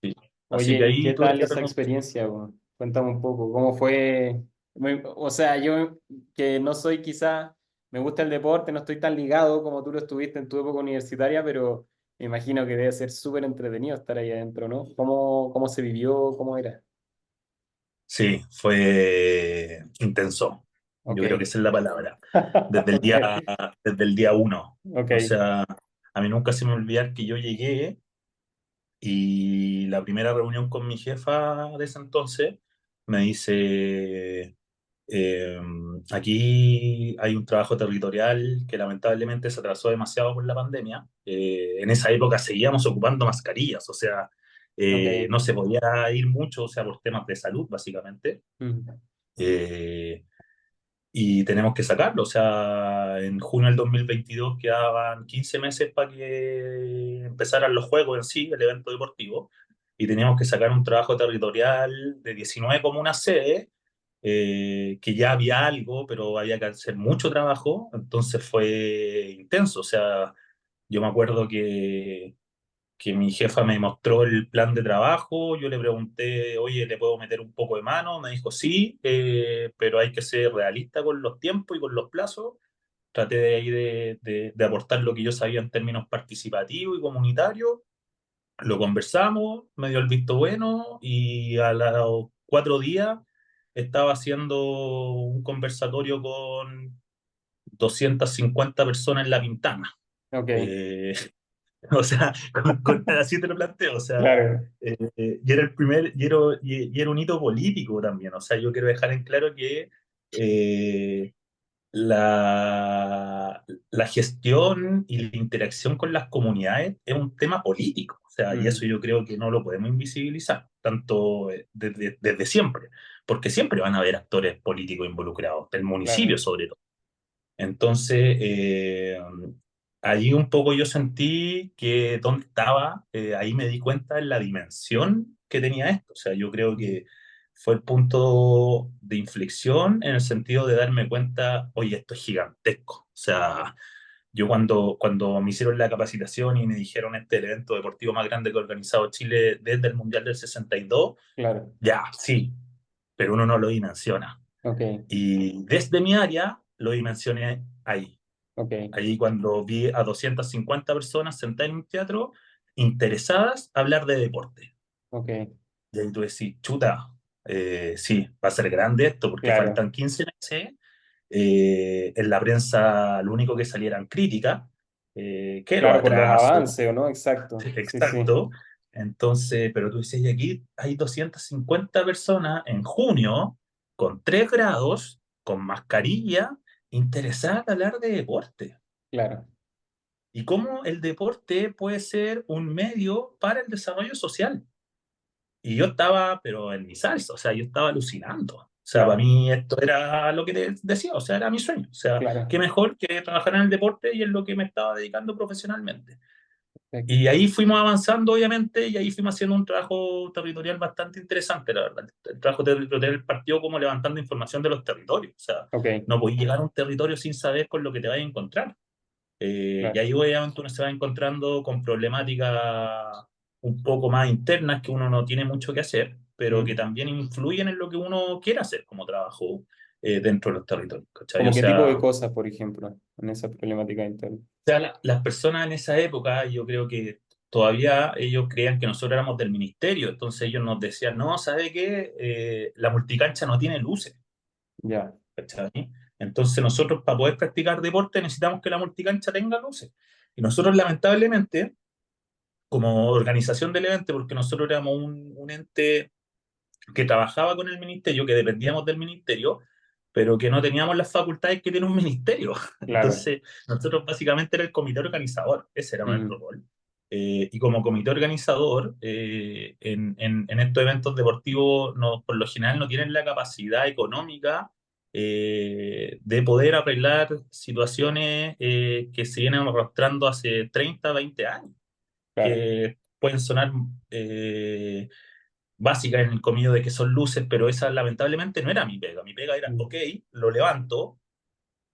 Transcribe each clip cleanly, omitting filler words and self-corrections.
sí. Así que Oye, ¿y qué ahí tuve tal que esa renunciar. experiencia, weón? Cuéntame un poco, ¿cómo fue? O sea, yo que no soy quizá, me gusta el deporte, no estoy tan ligado como tú lo estuviste en tu época universitaria, pero me imagino que debe ser súper entretenido estar ahí adentro, ¿no? ¿Cómo se vivió? ¿Cómo era? Sí, fue intenso. Ok, Yo creo que esa es la palabra. Desde el día, ok, desde el día uno. O ok, sea, a mí nunca se me olvidar que yo llegué y la primera reunión con mi jefa de ese entonces me dice, eh, aquí hay un trabajo territorial que lamentablemente se atrasó demasiado por la pandemia. En esa época seguíamos ocupando mascarillas, o sea, ok. no se podía ir mucho, o sea, por temas de salud, básicamente. Mm. Eh, y tenemos que sacarlo. O sea, en junio del 2022 quedaban 15 meses para que empezaran los juegos en sí, el evento deportivo, y teníamos que sacar un trabajo territorial de 19 comunas sede, que ya había algo, pero había que hacer mucho trabajo, entonces fue intenso. O sea, yo me acuerdo que mi jefa me mostró el plan de trabajo, yo le pregunté, oye, ¿le puedo meter un poco de mano? Me dijo, sí, pero hay que ser realista con los tiempos y con los plazos. Traté de ahí de aportar lo que yo sabía en términos participativos y comunitarios. Lo conversamos, me dio el visto bueno y a los 4 días estaba haciendo un conversatorio con 250 personas en La Pintana. Ok, Eh, O sea, así te lo planteo. O sea, claro, y era el primer, y era un hito político también. O sea, yo quiero dejar en claro que eh, la gestión y la interacción con las comunidades es un tema político. O sea, y eso mm, yo creo que no lo podemos invisibilizar, tanto desde siempre, porque siempre van a haber actores políticos involucrados, del municipio claro, sobre todo. Entonces, allí un poco yo sentí que dónde estaba, ahí me di cuenta de la dimensión que tenía esto. O sea, yo creo mm, que fue el punto de inflexión en el sentido de darme cuenta, oye, esto es gigantesco. O sea, yo cuando me hicieron la capacitación y me dijeron este es el evento deportivo más grande que ha organizado Chile desde el Mundial del 62, claro, ya, sí, pero uno no lo dimensiona. ok, Y desde mi área lo dimensioné ahí. ok, Ahí cuando vi a 250 personas sentadas en un teatro interesadas a hablar de deporte. ok, Y ahí tú decís, chuta, sí, va a ser grande esto porque claro. faltan 15 meses. En la prensa lo único que salieran críticas, que los Claro, por los atrasos, avances, ¿o no? Exacto. Sí, sí. exacto. Entonces, pero tú dices, y aquí hay 250 personas en junio con 3 grados, con mascarilla, interesadas en hablar de deporte. Claro. Y cómo el deporte puede ser un medio para el desarrollo social. Y yo estaba, pero en mi salsa, o sea, yo estaba alucinando. O sea, para Claro, mí esto era lo que te decía, o sea, era mi sueño. O sea, qué claro. mejor que trabajar en el deporte y en lo que me estaba dedicando profesionalmente. Perfecto. Y ahí fuimos avanzando, obviamente, y ahí fuimos haciendo un trabajo territorial bastante interesante, la verdad. El trabajo territorial partió como levantando información de los territorios. O sea, Ok, no podéis llegar a un territorio sin saber con lo que te vais a encontrar. Y claro. ahí obviamente uno se va encontrando con problemáticas un poco más internas que uno no tiene mucho que hacer, pero que Mm. también influyen en lo que uno quiere hacer como trabajo dentro de los territorios, ¿cachai? ¿Como qué tipo de cosas, por ejemplo, en esa problemática interna? Las personas en esa época, yo creo que todavía ellos creían que nosotros éramos del ministerio, entonces ellos nos decían, no, ¿sabe qué? La multicancha no tiene luces, Ya. ¿cachai? Entonces nosotros para poder practicar deporte necesitamos que la multicancha tenga luces. Y nosotros lamentablemente como organización del evento, porque nosotros éramos un ente que trabajaba con el ministerio, que dependíamos del ministerio, pero que no teníamos las facultades que tiene un ministerio. Claro. Entonces, nosotros básicamente era el comité organizador, ese era nuestro Mm. rol. Y como comité organizador, en estos eventos deportivos, no, por lo general no tienen la capacidad económica de poder arreglar situaciones que se vienen arrastrando hace 30 20 años Claro. que pueden sonar básicas en el comillo de que son luces, pero esa lamentablemente no era mi pega. Mi pega era, Mm. ok, lo levanto,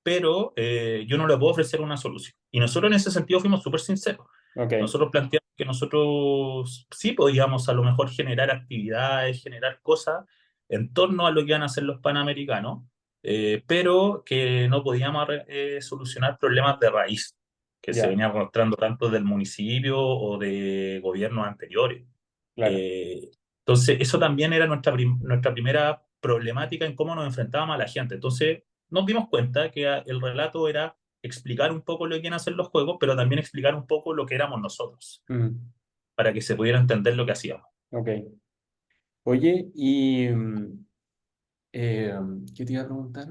pero yo no le puedo ofrecer una solución. Y nosotros en ese sentido fuimos súper sinceros. Ok. Nosotros planteamos que nosotros sí podíamos a lo mejor generar actividades, generar cosas en torno a lo que iban a hacer los Panamericanos, pero que no podíamos solucionar problemas de raíz que se Ya, venían arrastrando tanto del municipio o de gobiernos anteriores. claro. Eh, entonces, eso también era nuestra primera problemática en cómo nos enfrentábamos a la gente. Entonces, nos dimos cuenta que el relato era explicar un poco lo que iban a hacer los juegos, pero también explicar un poco lo que éramos nosotros, Mm, para que se pudiera entender lo que hacíamos. ok. Oye, y ¿qué te iba a preguntar?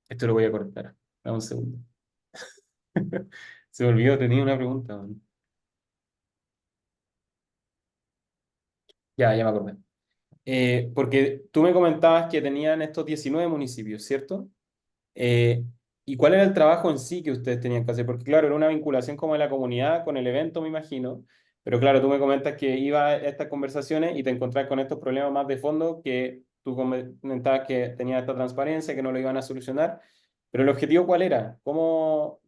Esto lo voy a cortar. Dame un segundo. Se me olvidó, tenía una pregunta, man. Ya me acordé. Porque tú me comentabas que tenían estos 19 municipios, ¿cierto? Eh, ¿Y cuál era el trabajo en sí que ustedes tenían que hacer? Porque claro, era una vinculación como de la comunidad con el evento, me imagino. Pero claro, tú me comentas que iba a estas conversaciones y te encontrás con estos problemas más de fondo que tú comentabas que tenía esta transparencia, que no lo iban a solucionar. Pero el objetivo, ¿cuál era?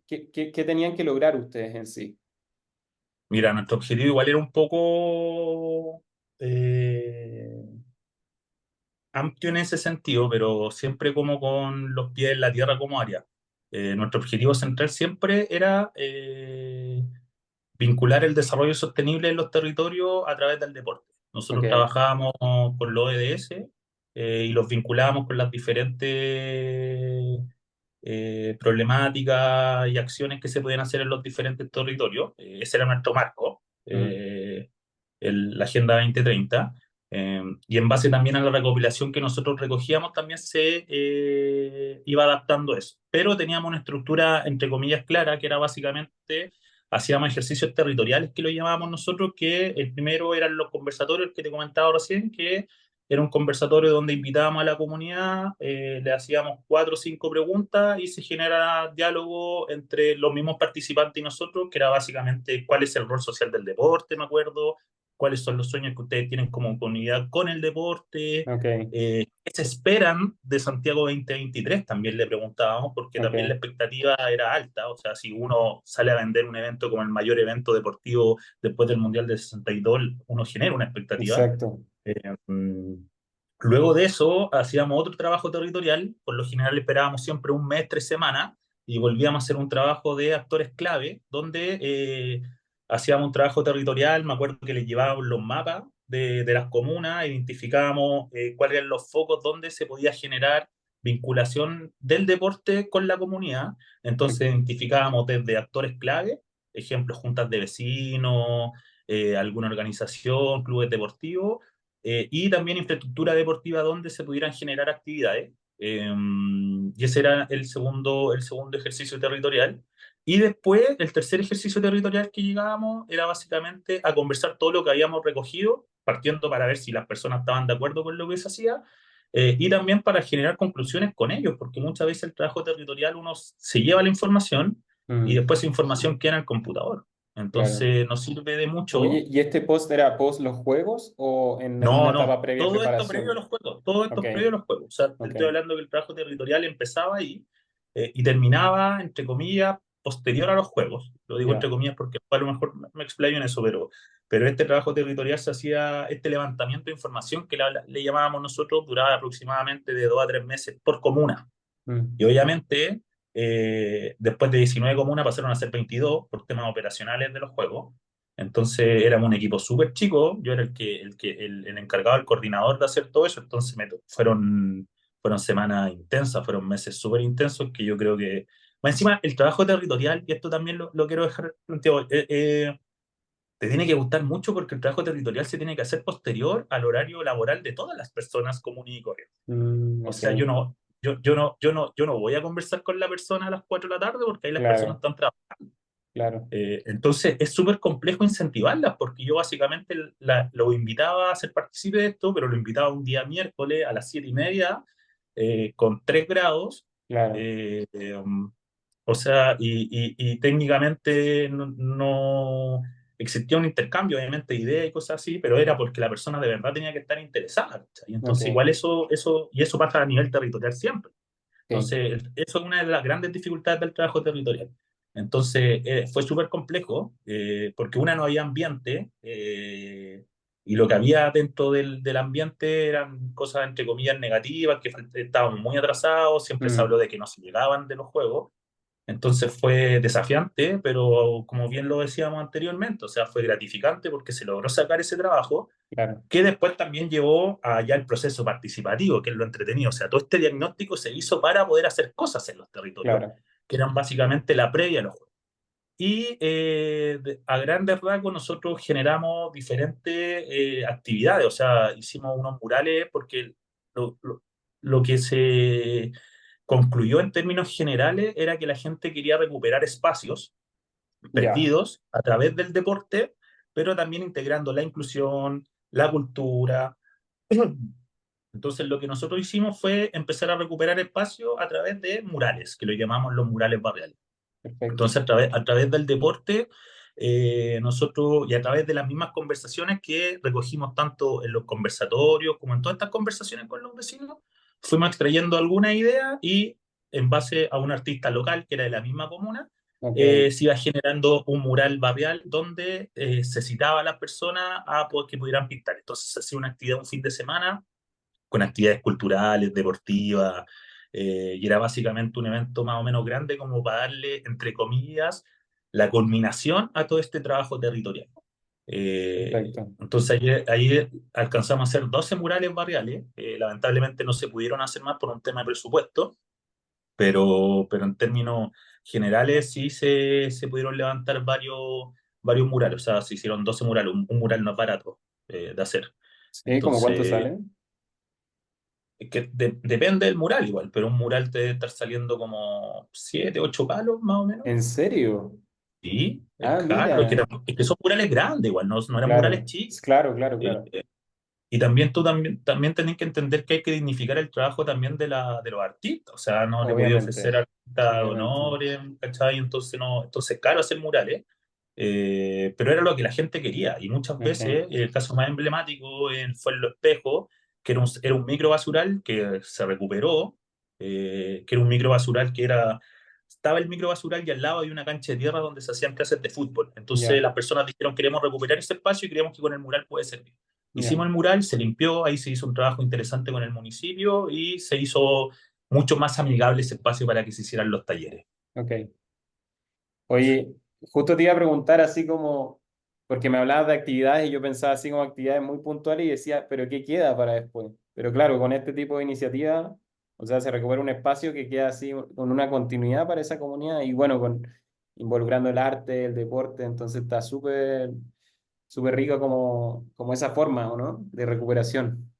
¿Qué tenían que lograr ustedes en sí? Mira, nuestro objetivo igual era un poco eh, amplio en ese sentido, pero siempre como con los pies en la tierra como área. Nuestro objetivo central siempre era vincular el desarrollo sostenible en los territorios a través del deporte. Ok, Nosotros trabajábamos con los ODS y los vinculábamos con las diferentes problemáticas y acciones que se podían hacer en los diferentes territorios. Ese era nuestro marco, mm, la Agenda 2030. Y en base también a la recopilación que nosotros recogíamos, también se iba adaptando eso. Pero teníamos una estructura, entre comillas, clara, que era básicamente, hacíamos ejercicios territoriales, que lo llamábamos nosotros, que el primero eran los conversatorios que te comentaba recién, que era un conversatorio donde invitábamos a la comunidad, le hacíamos 4 o 5 preguntas y se generaba diálogo entre los mismos participantes y nosotros, que era básicamente cuál es el rol social del deporte, me acuerdo, cuáles son los sueños que ustedes tienen como comunidad con el deporte, ok, qué se esperan de Santiago 2023, también le preguntábamos, porque también la ok, expectativa era alta, o sea, si uno sale a vender un evento como el mayor evento deportivo después del Mundial de 62, uno genera una expectativa. exacto. Mm, Luego de eso, hacíamos otro trabajo territorial, por lo general esperábamos siempre un mes, 3 semanas, y volvíamos a hacer un trabajo de actores clave, donde hacíamos un trabajo territorial, me acuerdo que les llevábamos los mapas de las comunas, identificábamos cuáles eran los focos donde se podía generar vinculación del deporte con la comunidad, entonces identificábamos desde actores clave, ejemplos, juntas de vecinos, alguna organización, clubes deportivos, y también infraestructura deportiva donde se pudieran generar actividades. Y ese era el segundo ejercicio territorial. Y después, el tercer ejercicio territorial que llegábamos era básicamente a conversar todo lo que habíamos recogido, partiendo para ver si las personas estaban de acuerdo con lo que se hacía, y también para generar conclusiones con ellos, porque muchas veces el trabajo territorial uno se lleva la información y Mm, después esa información queda en el computador. claro. Entonces, nos sirve de Oye, mucho. ¿y este post era post los juegos o en una No, etapa no, previa de todo esto previo a preparación? los juegos, todo Ok, esto previo a los juegos. O sea, te ok, estoy hablando que el trabajo territorial empezaba ahí y terminaba, entre comillas, posterior a los juegos. Lo digo entre ya. comillas porque a lo mejor me explayo en eso, pero este trabajo territorial se hacía, este levantamiento de información que le llamábamos nosotros, duraba aproximadamente de 2 a 3 meses por comuna. Y Mm, obviamente, después de 19 comunas pasaron a ser 22 por temas operacionales de los juegos. Entonces éramos un equipo súper chico, yo era el encargado, el coordinador de hacer todo eso, entonces fueron semanas intensas, fueron meses súper intensos que yo creo que... Más encima, el trabajo territorial, y esto también lo quiero dejar planteado, te tiene que gustar mucho porque el trabajo territorial se tiene que hacer posterior al horario laboral de todas las personas comunes y corrientes. O ok, sea, yo no voy a conversar con la persona a las 4 de la tarde porque ahí las personas claro, están trabajando. claro. Entonces, es súper complejo incentivarlas porque yo básicamente lo invitaba a ser partícipe de esto, pero lo invitaba un día miércoles a las 7:30 con 3 grados. Claro, eh, um, o sea, y técnicamente no existía un intercambio, obviamente, de ideas y cosas así, pero era porque la persona de verdad tenía que estar interesada, ¿cachai? Y entonces, ok, igual eso pasa a nivel territorial siempre. ok. Entonces, eso es una de las grandes dificultades del trabajo territorial. Entonces fue súper complejo porque una no había ambiente y lo que había dentro del ambiente eran cosas entre comillas negativas, que estaban muy atrasados, siempre se Mm, habló de que no se llegaban de los juegos. Entonces fue desafiante, pero como bien lo decíamos anteriormente, o sea, fue gratificante porque se logró sacar ese trabajo claro, que después también llevó a ya el proceso participativo, que es lo entretenido. O sea, todo este diagnóstico se hizo para poder hacer cosas en los territorios, claro, que eran básicamente la previa a los juegos. Y a grandes rasgos nosotros generamos diferentes actividades, o sea, hicimos unos murales porque lo, lo- lo que se concluyó en términos generales era que la gente quería recuperar espacios ya, perdidos a través del deporte, pero también integrando la inclusión, la cultura. Entonces lo que nosotros hicimos fue empezar a recuperar espacio a través de murales, que lo llamamos los murales barriales. perfecto. Entonces, a través del deporte, nosotros, y a través de las mismas conversaciones que recogimos tanto en los conversatorios como en todas estas conversaciones con los vecinos, fuimos extrayendo alguna idea y en base a un artista local que era de la misma comuna, Ok, se iba generando un mural barrial donde se citaba a las personas a que pudieran pintar. Entonces, se hacía una actividad un fin de semana con actividades culturales, deportivas, y era básicamente un evento más o menos grande como para darle, entre comillas, la culminación a todo este trabajo territorial. perfecto. Entonces ahí alcanzamos a hacer 12 murales barriales. Lamentablemente no se pudieron hacer más por un tema de presupuesto, pero en términos generales sí se pudieron levantar varios murales. O sea, se hicieron 12 murales. Un mural no es barato de hacer. Sí, ¿cómo cuánto Entonces, sale? es que depende del mural igual, pero un mural te debe estar saliendo como 7 8 palos más o menos. ¿En serio? Sí, es Ah, caro, mira, es que son murales grandes igual, no eran murales claro, chicos. claro, claro, Eh, claro. y también tú también tenés que entender que hay que dignificar el trabajo también de los artistas. O sea, no le podía ofrecer Obviamente, artistas de obviamente. honores, ¿cachai? Entonces, no, entonces caro hacer murales. Pero era lo que la gente quería. Y muchas Ok, veces, el caso más emblemático fue en Los Espejos, que era un micro basural que se recuperó, que era un micro basural que era. Estaba el micro basural y al lado había una cancha de tierra donde se hacían clases de fútbol. Entonces ya, las personas dijeron, queremos recuperar ese espacio y creemos que con el mural puede servir. ya, Hicimos el mural, se limpió, ahí se hizo un trabajo interesante con el municipio y se hizo mucho más amigable ese espacio para que se hicieran los talleres. ok. Oye, justo te iba a preguntar así como, porque me hablabas de actividades y yo pensaba así como actividades muy puntuales y decía, pero ¿qué queda para después? Pero claro, con este tipo de iniciativa, o sea, se recupera un espacio que queda así con una continuidad para esa comunidad y bueno, involucrando el arte, el deporte, entonces está súper, súper rico como esa forma, ¿o no? De recuperación.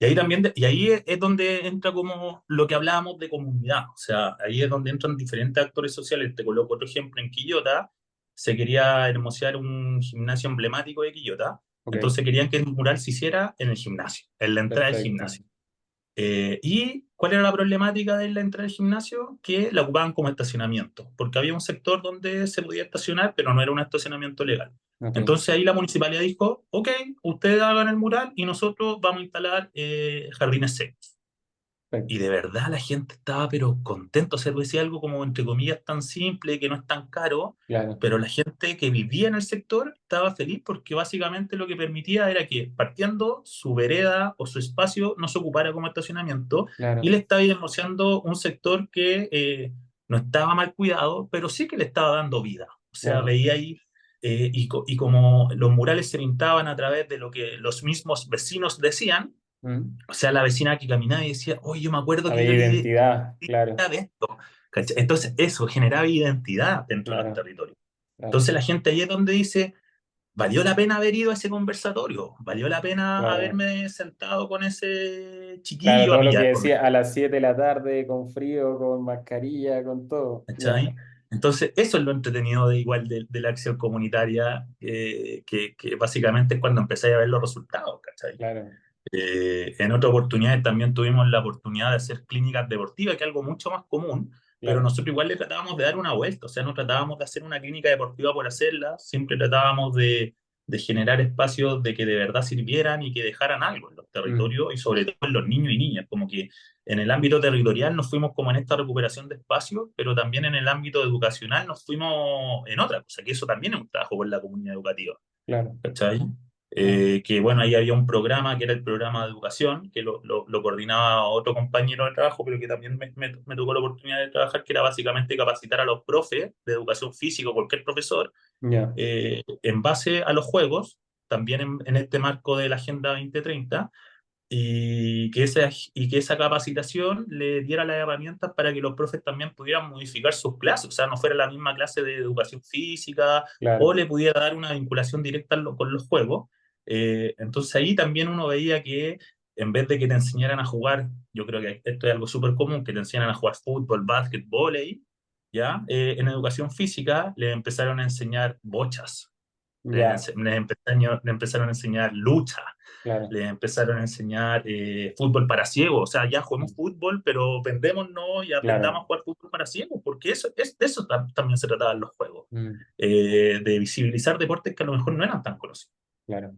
Y ahí también, y ahí es donde entra como lo que hablábamos de comunidad. O sea, ahí es donde entran diferentes actores sociales. Te coloco otro ejemplo. En Quillota se quería hermosear un gimnasio emblemático de Quillota. Ok, Entonces querían que el mural se hiciera en el gimnasio, en la entrada del perfecto. gimnasio. ¿Y cuál era la problemática de la entrada del gimnasio? Que la ocupaban como estacionamiento, porque había un sector donde se podía estacionar, pero no era un estacionamiento legal. Ok, Entonces ahí la municipalidad dijo, ok, ustedes hagan el mural y nosotros vamos a instalar jardines secos. Y perfecto. de verdad la gente estaba pero contento, o sea, decía algo como entre comillas tan simple, que no es tan caro, Claro, pero la gente que vivía en el sector estaba feliz porque básicamente lo que permitía era que partiendo su vereda o su espacio no se ocupara como estacionamiento y claro, le estaba denunciando un sector que no estaba mal cuidado, pero sí que le estaba dando vida. O sea, claro. veía ahí, y como los murales se pintaban a través de lo que los mismos vecinos decían, Mm. o sea, la vecina que caminaba y decía, oye, yo me acuerdo que Había yo identidad, vi claro, de esto. ¿Cachai? Entonces, eso generaba identidad dentro de los claro, territorios. claro, Entonces, la gente ahí es donde dice, valió la pena haber ido a ese conversatorio, valió la pena claro. haberme sentado con ese Claro, chiquillo a todo lo que pillar, decía a las 7 de la tarde, con frío, con mascarilla, con todo. Ya, ¿cachai? Entonces, eso es lo entretenido de igual de la acción comunitaria, que básicamente es cuando empecé a ver los resultados, ¿cachai? claro, En otras oportunidades también tuvimos la oportunidad de hacer clínicas deportivas, que es algo mucho más común, pero claro, nosotros igual le tratábamos de dar una vuelta, o sea, no tratábamos de hacer una clínica deportiva por hacerla, siempre tratábamos de generar espacios de que de verdad sirvieran y que dejaran algo en los Mm, territorios y sobre todo en los niños y niñas, como que en el ámbito territorial nos fuimos como en esta recuperación de espacios, pero también en el ámbito educacional nos fuimos en otra cosa, que eso también es un trabajo por la comunidad educativa. claro, ¿Cachai? claro. Que bueno, ahí había un programa que era el programa de educación, que lo coordinaba otro compañero de trabajo, pero que también me tocó la oportunidad de trabajar, que era básicamente capacitar a los profes de educación física o cualquier profesor Ya, en base a los juegos, también en este marco de la Agenda 2030, y que esa capacitación le diera las herramientas para que los profes también pudieran modificar sus clases, o sea, no fuera la misma clase de educación física o claro, le pudiera dar una vinculación directa con los juegos. Entonces ahí también uno veía que en vez de que te enseñaran a jugar, yo creo que esto es algo súper común, que te enseñaran a jugar fútbol, básquet, vóley, ¿ya? En educación física le empezaron a enseñar bochas, ya, le empezaron a enseñar lucha, claro, le empezaron a enseñar fútbol para ciegos. O sea, ya juguemos fútbol, pero vendémonos y aprendamos claro, a jugar fútbol para ciegos, porque de eso también se trataban los juegos, mm, de visibilizar deportes que a lo mejor no eran tan conocidos. claro.